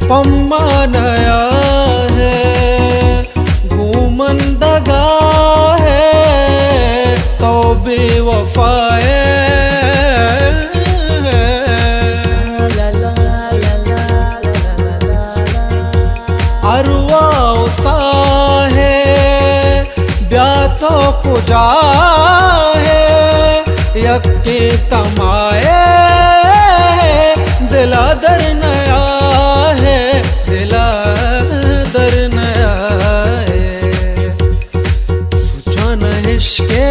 पम्मा नया है घूमंदगा है तो बेवफाए अरवा उसा है ब्यातो कुजा है यक्के तमाए दिला दर नया है दिला दर नया है सुजान इश्के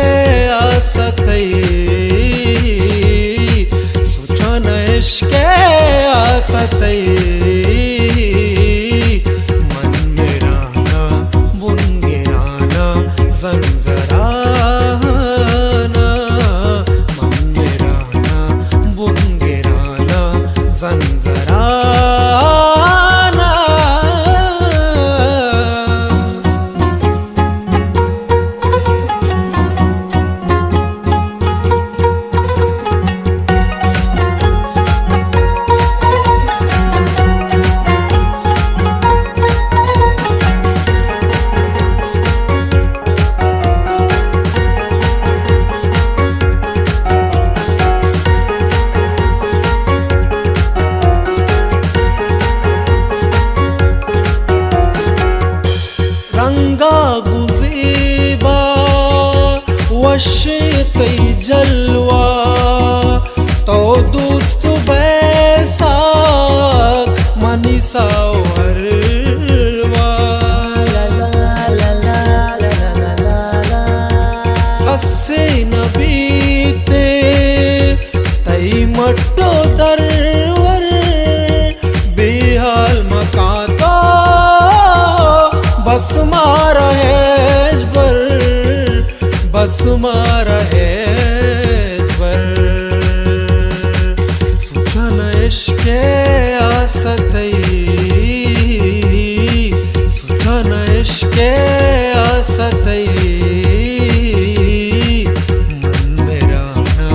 आसतई सुजान इश्के आसतई मन मेरा ना बुन गिराना जंजराना मन मेरा ना बुन गिराना जंजराना रंगा गुज़ीबा वशेतई जलवा तो दोस्त बैसाख मनीषा हरवा हस्से नबीते तई मट्टो दरवर बेहाल मकाता बस मारा है बर बस मारा है बर सुजान इश्के आसतई सुजान इश्के आसतई मन मेरा ना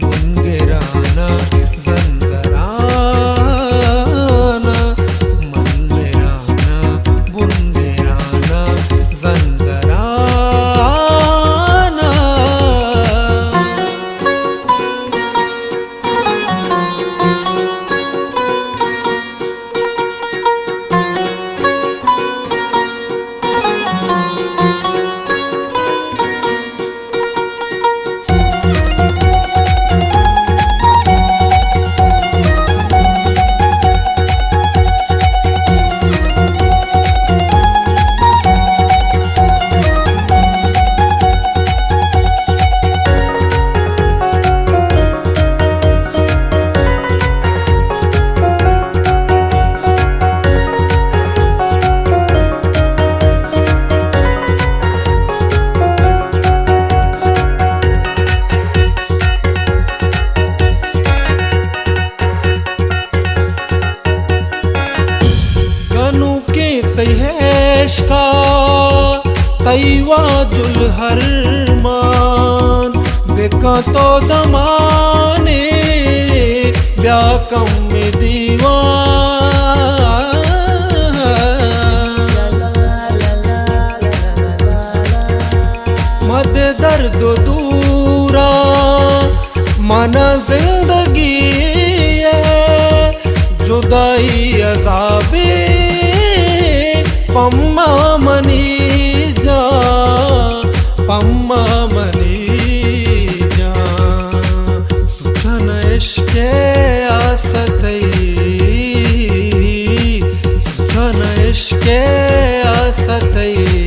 बुन गिराना जंजराना मन मेरा ना बुन गिराना जंजराना का तैवा जुलहर मान बेका तो दमाने ब्याकम में दीवान मद दर्द दूरा मन जिंदगी है जुदाई अज़ाबे पम्मा मनी जा पम्मा मनी जा सुजान इश्के आसतई सुजान इश्के आसतई